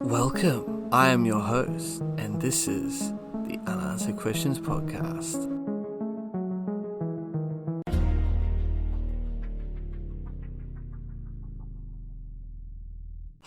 Welcome. I am your host, and this is the Unanswered Questions Podcast.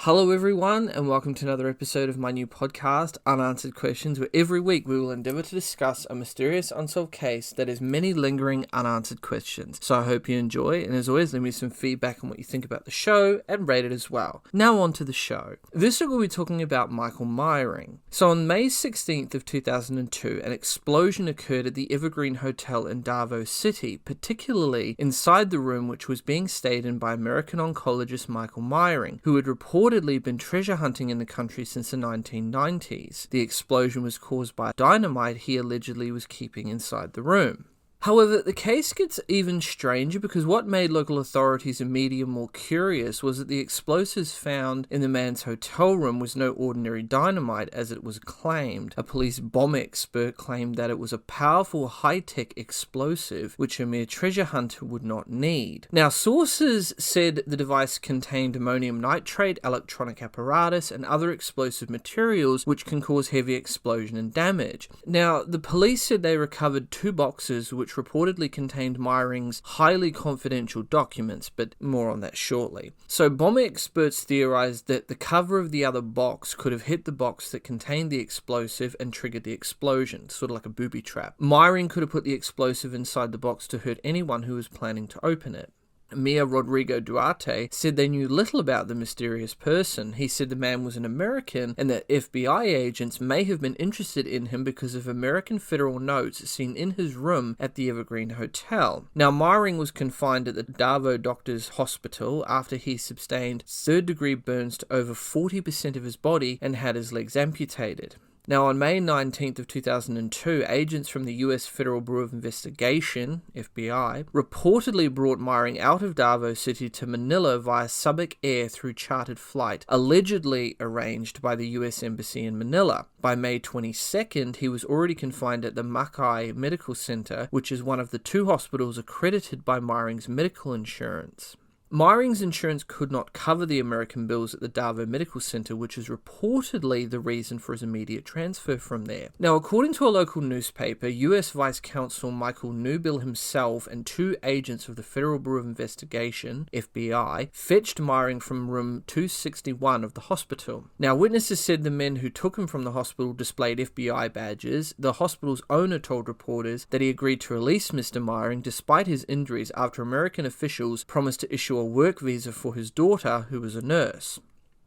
Hello everyone, and welcome to another episode of my new podcast, Unanswered Questions, where every week we will endeavour to discuss a mysterious unsolved case that has many lingering unanswered questions. So I hope you enjoy, and as always, leave me some feedback on what you think about the show, and rate it as well. Now on to the show. This week we'll be talking about Michael Meiring. So on May 16th of 2002, an explosion occurred at the Evergreen Hotel in Davao City, particularly inside the room which was being stayed in by American oncologist Michael Meiring, who had reportedly been treasure hunting in the country since the 1990s. The explosion was caused by dynamite he allegedly was keeping inside the room. However, the case gets even stranger because what made local authorities and media more curious was that the explosives found in the man's hotel room was no ordinary dynamite as it was claimed. A police bomb expert claimed that it was a powerful high-tech explosive which a mere treasure hunter would not need. Now, sources said the device contained ammonium nitrate, electronic apparatus, and other explosive materials which can cause heavy explosion and damage. Now, the police said they recovered 2 boxes which reportedly contained Meiring's highly confidential documents, but more on that shortly. So bomb experts theorized that the cover of the other box could have hit the box that contained the explosive and triggered the explosion, sort of like a booby trap. Meiring could have put the explosive inside the box to hurt anyone who was planning to open it. Mia Rodrigo Duarte said they knew little about the mysterious person. He said the man was an American and that FBI agents may have been interested in him because of American federal notes seen in his room at the Evergreen Hotel. Now, Meiring was confined at the Davao Doctors Hospital after he sustained third-degree burns to over 40% of his body and had his legs amputated. Now, on May 19th of 2002, agents from the US Federal Bureau of Investigation, FBI, reportedly brought Meiring out of Davao City to Manila via Subic Air through chartered flight, allegedly arranged by the US Embassy in Manila. By May 22nd, he was already confined at the Mackay Medical Center, which is one of the 2 hospitals accredited by Meiring's medical insurance. Meiring's insurance could not cover the American bills at the Davao Medical Center, which is reportedly the reason for his immediate transfer from there. Now, according to a local newspaper, US Vice Counsel Michael Newbill himself and 2 agents of the Federal Bureau of Investigation, FBI, fetched Meiring from room 261 of the hospital. Now, witnesses said the men who took him from the hospital displayed FBI badges. The hospital's owner told reporters that he agreed to release Mr. Meiring despite his injuries after American officials promised to issue a work visa for his daughter, who was a nurse.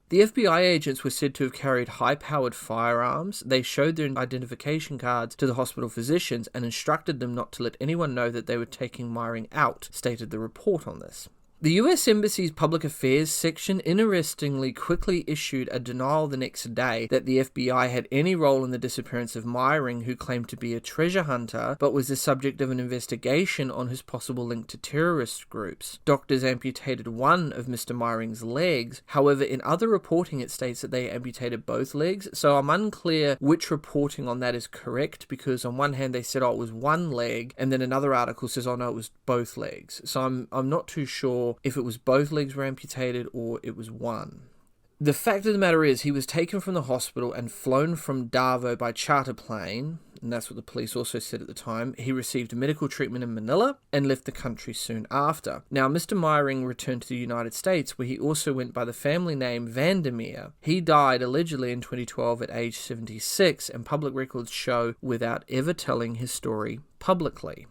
The FBI agents were said to have carried high-powered firearms. They showed their identification cards to the hospital physicians and instructed them not to let anyone know that they were taking Meiring out, stated the report on this. The US Embassy's Public Affairs section interestingly quickly issued a denial the next day that the FBI had any role in the disappearance of Meiring, who claimed to be a treasure hunter, but was the subject of an investigation on his possible link to terrorist groups. Doctors amputated one of Mr. Meiring's legs. However, in other reporting it states that they amputated both legs, so I'm unclear which reporting on that is correct, because on one hand they said, oh, it was one leg, and then another article says, oh no, it was both legs. So I'm not too sure if it was both legs were amputated or it was one. The fact of the matter is he was taken from the hospital and flown from Davao by charter plane, and that's what the police also said at the time. He received medical treatment in Manila and left the country soon after. Now, Mr. Meiring returned to the United States, where he also went by the family name Vandermeer. He died allegedly in 2012 at age 76, and public records show without ever telling his story publicly.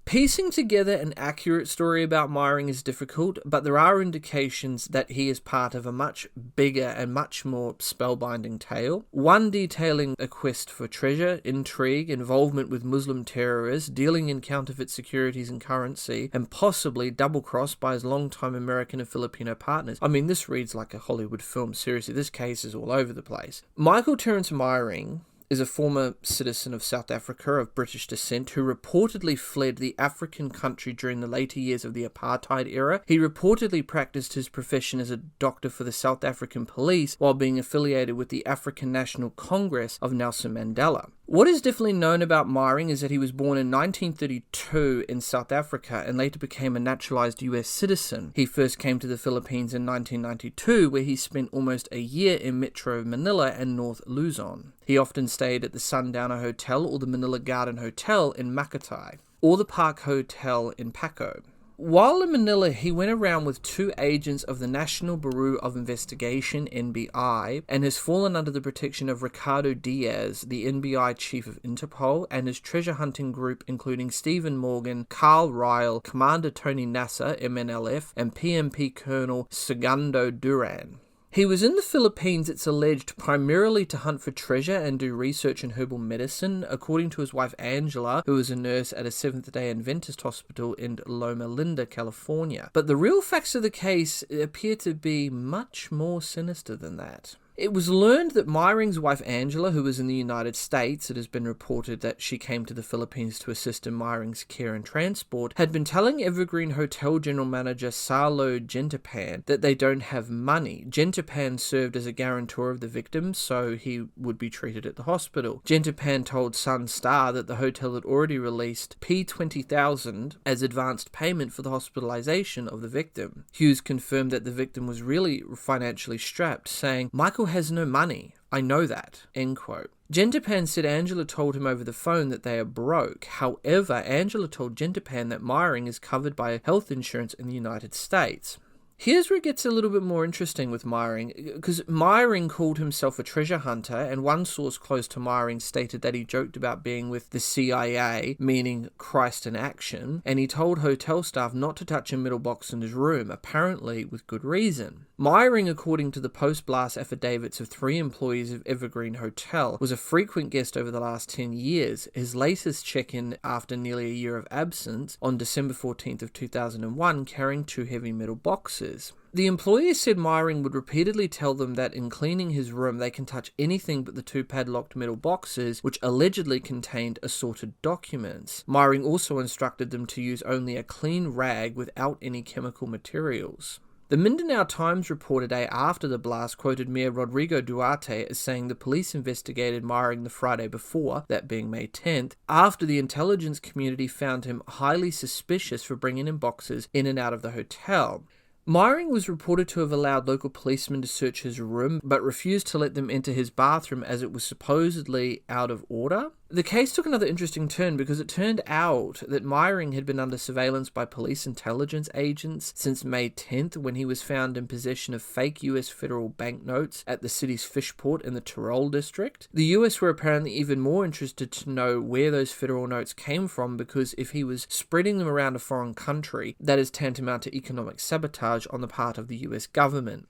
Piecing together an accurate story about Meiring is difficult, but there are indications that he is part of a much bigger and much more spellbinding tale. One detailing a quest for treasure, intrigue, involvement with Muslim terrorists, dealing in counterfeit securities and currency, and possibly double-crossed by his longtime American and Filipino partners. I mean, this reads like a Hollywood film. Seriously, this case is all over the place. Michael Terrence Meiring is a former citizen of South Africa of British descent who reportedly fled the African country during the later years of the apartheid era. He reportedly practiced his profession as a doctor for the South African police while being affiliated with the African National Congress of Nelson Mandela. What is definitely known about Meiring is that he was born in 1932 in South Africa and later became a naturalized US citizen. He first came to the Philippines in 1992, where he spent almost a year in Metro Manila and North Luzon. He often stayed at the Sundowner Hotel or the Manila Garden Hotel in Makati, or the Park Hotel in Paco. While in Manila, he went around with 2 agents of the National Bureau of Investigation, NBI, and has fallen under the protection of Ricardo Diaz, the NBI chief of Interpol, and his treasure hunting group including Stephen Morgan, Carl Ryle, Commander Tony Nasser, MNLF, and PMP Colonel Segundo Duran. He was in the Philippines, it's alleged, primarily to hunt for treasure and do research in herbal medicine, according to his wife Angela, who was a nurse at a Seventh-day Adventist hospital in Loma Linda, California. But the real facts of the case appear to be much more sinister than that. It was learned that Meiring's wife Angela, who was in the United States, it has been reported that she came to the Philippines to assist in Meiring's care and transport, had been telling Evergreen Hotel general manager Salo Gentipan that they don't have money. Gentipan served as a guarantor of the victim, so he would be treated at the hospital. Gentipan told Sun Star that the hotel had already released P20,000 as advanced payment for the hospitalization of the victim. Hughes confirmed that the victim was really financially strapped, saying, "Michael has no money. I know that." End quote. Gentipan said Angela told him over the phone that they are broke. However, Angela told Gentipan that Meiring is covered by health insurance in the United States. Here's where it gets a little bit more interesting with Meiring, because Meiring called himself a treasure hunter, and one source close to Meiring stated that he joked about being with the CIA, meaning Christ in action, and he told hotel staff not to touch a metal box in his room, apparently with good reason. Meiring, according to the post-blast affidavits of 3 employees of Evergreen Hotel, was a frequent guest over the last 10 years. His latest check-in after nearly a year of absence on December 14th of 2001, carrying 2 heavy metal boxes. The employees said Meiring would repeatedly tell them that in cleaning his room they can touch anything but the 2 padlocked metal boxes, which allegedly contained assorted documents. Meiring also instructed them to use only a clean rag without any chemical materials. The Mindanao Times report a day after the blast quoted Mayor Rodrigo Duarte as saying the police investigated Meiring the Friday before, that being May 10th, after the intelligence community found him highly suspicious for bringing in boxes in and out of the hotel. Meiring was reported to have allowed local policemen to search his room, but refused to let them enter his bathroom as it was supposedly out of order. The case took another interesting turn because it turned out that Meiring had been under surveillance by police intelligence agents since May 10th, when he was found in possession of fake US federal banknotes at the city's Fishport in the Tirol district. The US were apparently even more interested to know where those federal notes came from, because if he was spreading them around a foreign country, that is tantamount to economic sabotage on the part of the US government.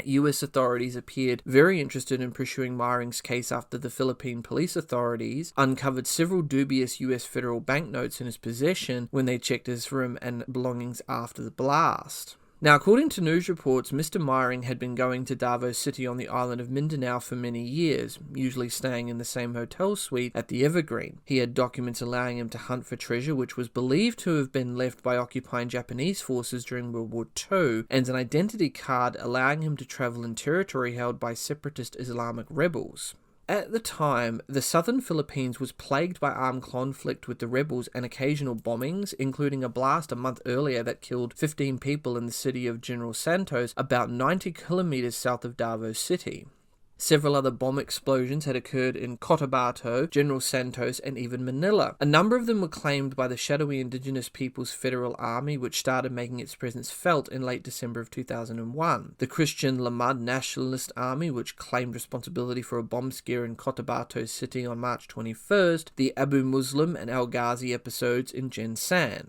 US authorities appeared very interested in pursuing Meiring's case after the Philippine police authorities uncovered several dubious US federal banknotes in his possession when they checked his room and belongings after the blast. Now, according to news reports, Mr. Meiring had been going to Davao City on the island of Mindanao for many years, usually staying in the same hotel suite at the Evergreen. He had documents allowing him to hunt for treasure, which was believed to have been left by occupying Japanese forces during World War II, and an identity card allowing him to travel in territory held by separatist Islamic rebels. At the time, the southern Philippines was plagued by armed conflict with the rebels and occasional bombings, including a blast a month earlier that killed 15 people in the city of General Santos, about 90 kilometers south of Davao City. Several other bomb explosions had occurred in Cotabato, General Santos, and even Manila. A number of them were claimed by the shadowy Indigenous Peoples Federal Army, which started making its presence felt in late December of 2001. The Christian Lamad Nationalist Army, which claimed responsibility for a bomb scare in Cotabato City on March 21st, the Abu Muslim and Al Ghazi episodes in Gensan.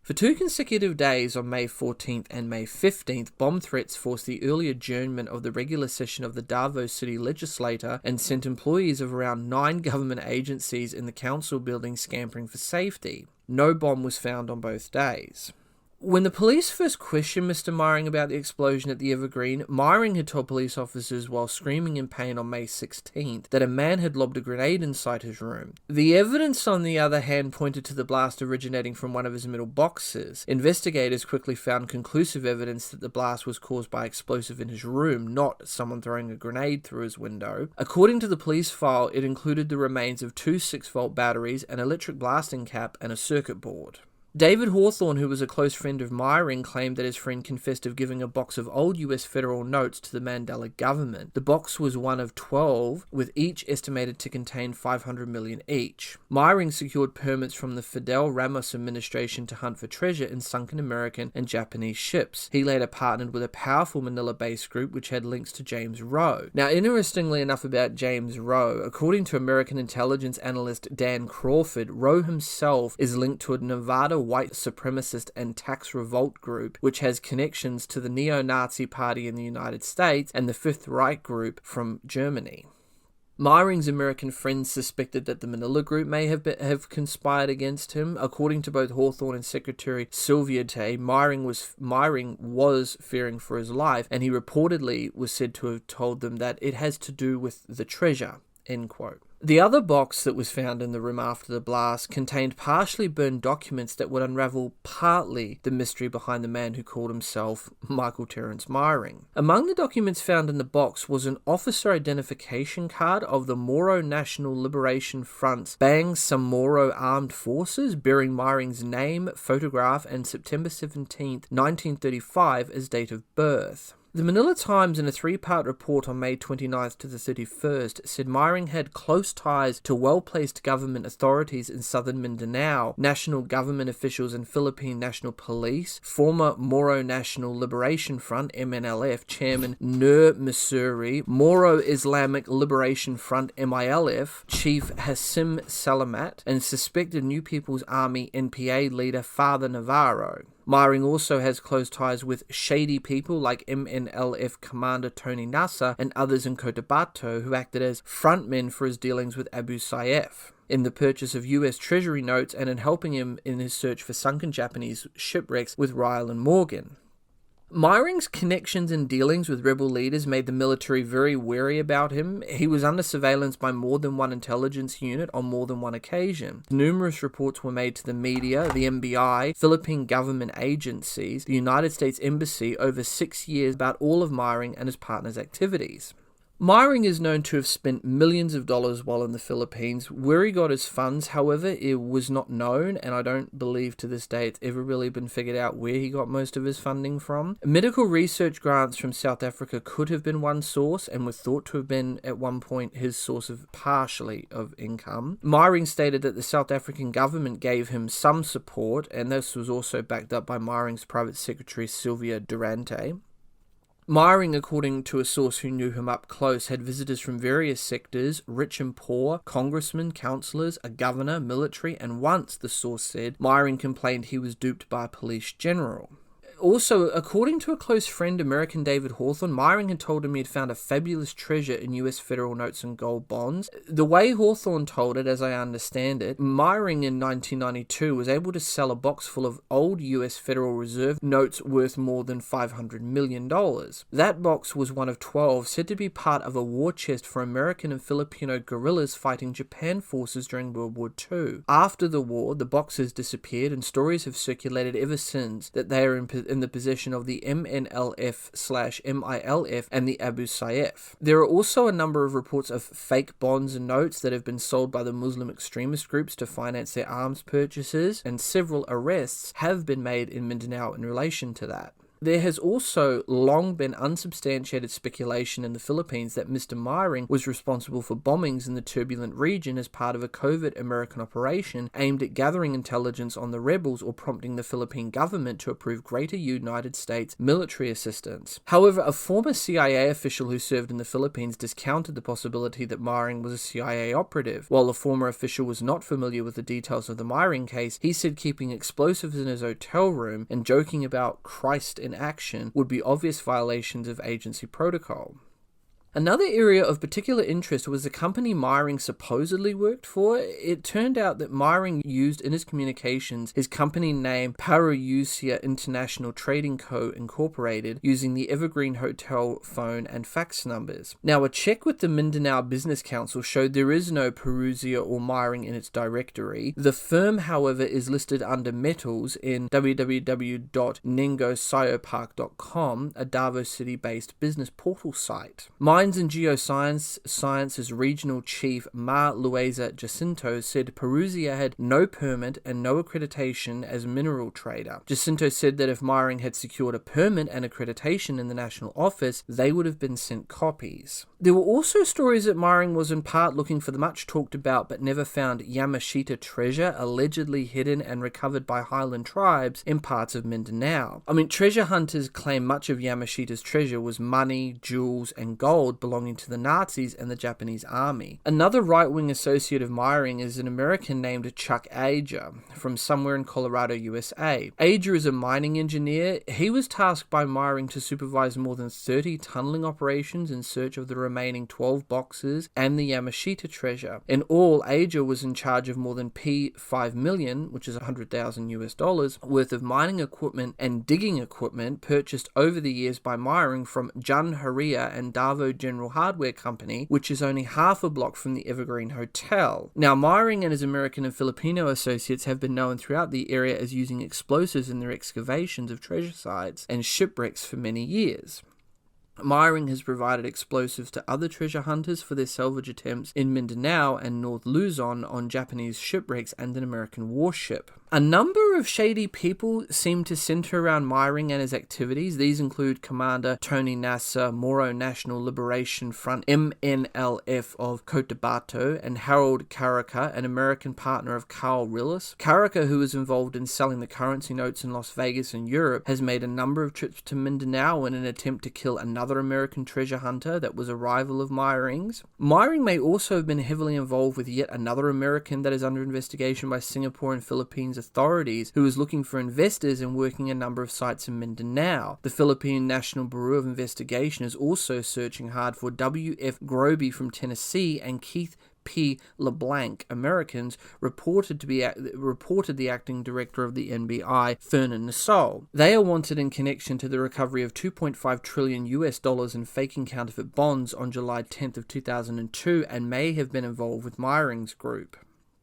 For 2 consecutive days on May 14th and May 15th, bomb threats forced the early adjournment of the regular session of the Davao City Legislature and sent employees of around 9 government agencies in the council building scampering for safety. No bomb was found on both days. When the police first questioned Mr. Meiring about the explosion at the Evergreen, Meiring had told police officers while screaming in pain on May 16th that a man had lobbed a grenade inside his room. The evidence, on the other hand, pointed to the blast originating from one of his middle boxes. Investigators quickly found conclusive evidence that the blast was caused by explosive in his room, not someone throwing a grenade through his window. According to the police file, it included the remains of 2 6-volt batteries, an electric blasting cap, and a circuit board. David Hawthorne, who was a close friend of Meiring, claimed that his friend confessed of giving a box of old US federal notes to the Mandela government. The box was one of 12, with each estimated to contain $500 million each. Meiring secured permits from the Fidel Ramos administration to hunt for treasure in sunken American and Japanese ships. He later partnered with a powerful Manila-based group which had links to James Rowe. Now, interestingly enough about James Rowe, according to American intelligence analyst Dan Crawford, Rowe himself is linked to a Nevada white supremacist and tax revolt group which has connections to the neo-Nazi party in the United States and the Fifth Reich group from Germany. Meiring's American friends suspected that the Manila group may have conspired against him. According to both Hawthorne and Secretary Sylvia Tay, Meiring was fearing for his life, and he reportedly was said to have told them that it has to do with the treasure, end quote. The other box that was found in the room after the blast contained partially burned documents that would unravel partly the mystery behind the man who called himself Michael Terrence Meiring. Among the documents found in the box was an officer identification card of the Moro National Liberation Front's Bangsamoro Armed Forces, bearing Meiring's name, photograph, and September 17, 1935 as date of birth. The Manila Times, in a 3-part report on May 29th to the 31st, said Meiring had close ties to well-placed government authorities in southern Mindanao, national government officials and Philippine National Police, former Moro National Liberation Front, MNLF, Chairman Nur Missouri, Moro Islamic Liberation Front, MILF, Chief Hasim Salamat, and suspected New People's Army, NPA leader Father Navarro. Meiring also has close ties with shady people like MNLF Commander Tony Nasa and others in Cotabato who acted as frontmen for his dealings with Abu Sayyaf, in the purchase of US Treasury notes and in helping him in his search for sunken Japanese shipwrecks with Ryle and Morgan. Meiring's connections and dealings with rebel leaders made the military very wary about him. He was under surveillance by more than one intelligence unit on more than one occasion. Numerous reports were made to the media, the FBI, Philippine government agencies, the United States Embassy over 6 years about all of Meiring and his partner's activities. Meiring is known to have spent millions of dollars while in the Philippines. Where he got his funds, however, it was not known, and I don't believe to this day it's ever really been figured out where he got most of his funding from. Medical research grants from South Africa could have been one source, and were thought to have been at one point his source of partially of income. Meiring stated that the South African government gave him some support, and this was also backed up by Meiring's private secretary Sylvia Durante. Meiring, according to a source who knew him up close, had visitors from various sectors, rich and poor, congressmen, councillors, a governor, military, and once, the source said, Meiring complained he was duped by a police general. Also, according to a close friend, American David Hawthorne, Meiring had told him he had found a fabulous treasure in US federal notes and gold bonds. The way Hawthorne told it, as I understand it, Meiring in 1992 was able to sell a box full of old US Federal Reserve notes worth more than $500 million. That box was one of 12 said to be part of a war chest for American and Filipino guerrillas fighting Japan forces during World War II. After the war, the boxes disappeared, and stories have circulated ever since that they are in the possession of the MNLF/MILF and the Abu Sayyaf. There are also a number of reports of fake bonds and notes that have been sold by the Muslim extremist groups to finance their arms purchases, and several arrests have been made in Mindanao in relation to that. There has also long been unsubstantiated speculation in the Philippines that Mr. Meiring was responsible for bombings in the turbulent region as part of a covert American operation aimed at gathering intelligence on the rebels or prompting the Philippine government to approve greater United States military assistance. However, a former CIA official who served in the Philippines discounted the possibility that Meiring was a CIA operative. While the former official was not familiar with the details of the Meiring case, he said keeping explosives in his hotel room and joking about Christ in action would be obvious violations of agency protocol. Another area of particular interest was the company Meiring supposedly worked for. It turned out that Meiring used in his communications his company name Parousia International Trading Co. Incorporated, using the Evergreen Hotel phone and fax numbers. Now, a check with the Mindanao Business Council showed there is no Parousia or Meiring in its directory. The firm, however, is listed under metals in www.nengosciopark.com, a Davao City-based business portal site. Mines and Geoscience's regional chief Ma Luisa Jacinto said Parousia had no permit and no accreditation as mineral trader. Jacinto said that if Meiring had secured a permit and accreditation in the national office, they would have been sent copies. There were also stories that Meiring was in part looking for the much talked about but never found Yamashita treasure allegedly hidden and recovered by highland tribes in parts of Mindanao. Treasure hunters claim much of Yamashita's treasure was money, jewels, and gold belonging to the Nazis and the Japanese army. Another right-wing associate of Meiring is an American named Chuck Ager from somewhere in Colorado, USA. Ager is a mining engineer. He was tasked by Meiring to supervise more than 30 tunneling operations in search of the remaining 12 boxes and the Yamashita treasure. In all, Ager was in charge of more than $5 million, which is $100,000 worth of mining equipment and digging equipment purchased over the years by Meiring from Jun Haria and Davao General Hardware Company, which is only half a block from the Evergreen Hotel. Now, Meiring and his American and Filipino associates have been known throughout the area as using explosives in their excavations of treasure sites and shipwrecks for many years. Meiring has provided explosives to other treasure hunters for their salvage attempts in Mindanao and North Luzon on Japanese shipwrecks and an American warship. A number of shady people seem to center around Meiring and his activities. These include Commander Tony Nasser, Moro National Liberation Front MNLF of Cotabato, and Harold Caraca, an American partner of Carl Rillis. Caraca, who was involved in selling the currency notes in Las Vegas and Europe, has made a number of trips to Mindanao in an attempt to kill another American treasure hunter that was a rival of Meiring's. Meiring may also have been heavily involved with yet another American that is under investigation by Singapore and Philippines authorities, who is looking for investors and working a number of sites in Mindanao. The Philippine National Bureau of Investigation is also searching hard for W.F. Groby from Tennessee and Keith P. LeBlanc, Americans, reported the acting director of the NBI, Fernan Nassau. They are wanted in connection to the recovery of $2.5 trillion in fake and counterfeit bonds on July 10th of 2002 and may have been involved with Meiring's group.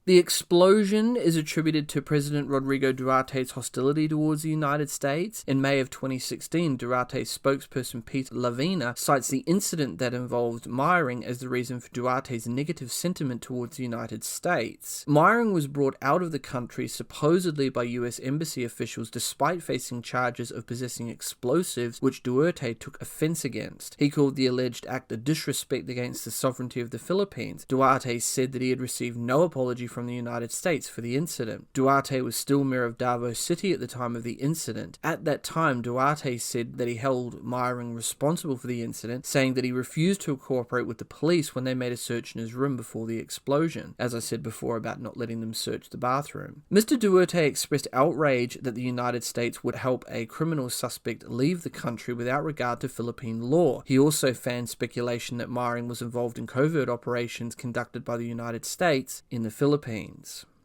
The explosion is attributed to President Rodrigo Duterte's hostility towards the United States. In May of 2016, Duterte's spokesperson Pete Lavina cites the incident that involved Meiring as the reason for Duterte's negative sentiment towards the United States. Meiring was brought out of the country supposedly by US embassy officials despite facing charges of possessing explosives, which Duterte took offense against. He called the alleged act a disrespect against the sovereignty of the Philippines. Duterte said that he had received no apology from the United States for the incident. Duterte was still mayor of Davao City at the time of the incident. At that time, Duterte said that he held Meiring responsible for the incident, saying that he refused to cooperate with the police when they made a search in his room before the explosion, as I said before about not letting them search the bathroom. Mr. Duterte expressed outrage that the United States would help a criminal suspect leave the country without regard to Philippine law. He also fanned speculation that Meiring was involved in covert operations conducted by the United States in the Philippines.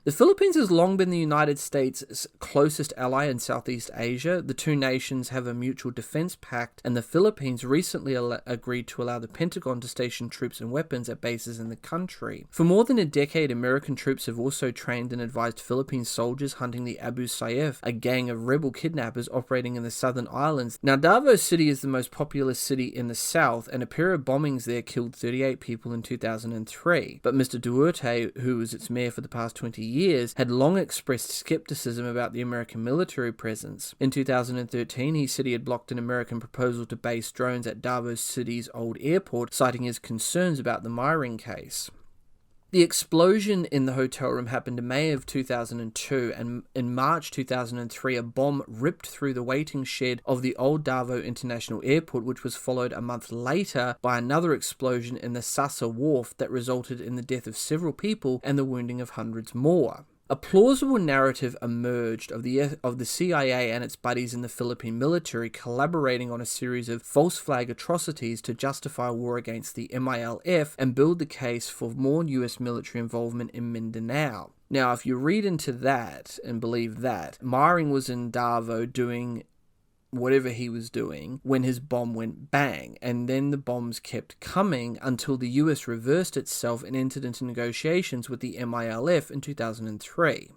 The Philippines has long been the United States' closest ally in Southeast Asia. The two nations have a mutual defense pact, and the Philippines recently agreed to allow the Pentagon to station troops and weapons at bases in the country. For more than a decade, American troops have also trained and advised Philippine soldiers hunting the Abu Sayyaf, a gang of rebel kidnappers operating in the southern islands. Now, Davao City is the most populous city in the south, and a pair of bombings there killed 38 people in 2003. But Mr. Duterte, who was its mayor for the past 20 years, had long expressed skepticism about the American military presence. In 2013, he said he had blocked an American proposal to base drones at Davao City's old airport, citing his concerns about the Meiring case. The explosion in the hotel room happened in May of 2002, and in March 2003, a bomb ripped through the waiting shed of the old Davao International Airport, which was followed a month later by another explosion in the Sasa Wharf that resulted in the death of several people and the wounding of hundreds more. A plausible narrative emerged of the CIA and its buddies in the Philippine military collaborating on a series of false flag atrocities to justify a war against the MILF and build the case for more US military involvement in Mindanao. Now, if you read into that and believe that, Meiring was in Davao doing whatever he was doing when his bomb went bang, and then the bombs kept coming until the US reversed itself and entered into negotiations with the MILF in 2003.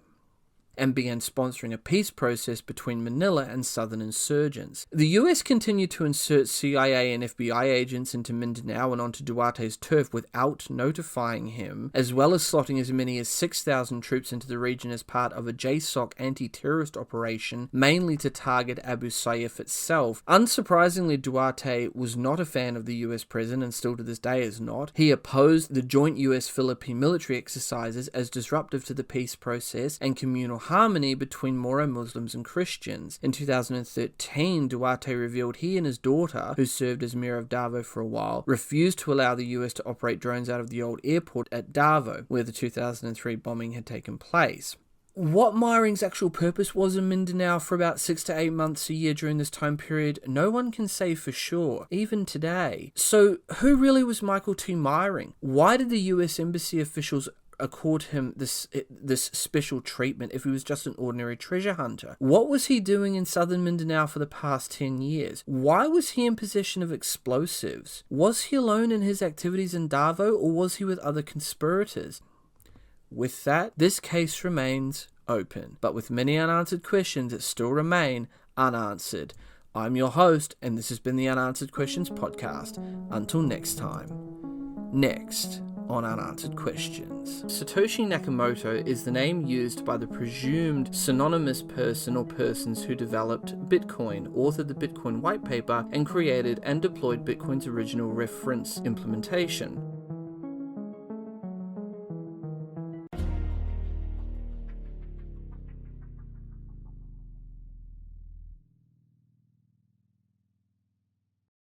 And began sponsoring a peace process between Manila and southern insurgents. The US continued to insert CIA and FBI agents into Mindanao and onto Duarte's turf without notifying him, as well as slotting as many as 6,000 troops into the region as part of a JSOC anti-terrorist operation, mainly to target Abu Sayyaf itself. Unsurprisingly, Duarte was not a fan of the US president, and still to this day is not. He opposed the joint US-Philippine military exercises as disruptive to the peace process and communal harmony between Moro Muslims and Christians. In 2013, Duarte revealed he and his daughter, who served as mayor of Davao for a while, refused to allow the US to operate drones out of the old airport at Davao, where the 2003 bombing had taken place. What Meiring's actual purpose was in Mindanao for about 6 to 8 months a year during this time period, no one can say for sure, even today. So, who really was Michael T. Meiring? Why did the US Embassy officials accord him this special treatment if he was just an ordinary treasure hunter? What was he doing in southern Mindanao for the past 10 years? Why was he in possession of explosives? Was he alone in his activities in Davao, or was he with other conspirators? With that, this case remains open, but with many unanswered questions that still remain unanswered. I'm your host, and this has been the Unanswered Questions podcast. Until next time. Next on Unanswered Questions. Satoshi Nakamoto is the name used by the presumed synonymous person or persons who developed Bitcoin, authored the Bitcoin white paper, and created and deployed Bitcoin's original reference implementation.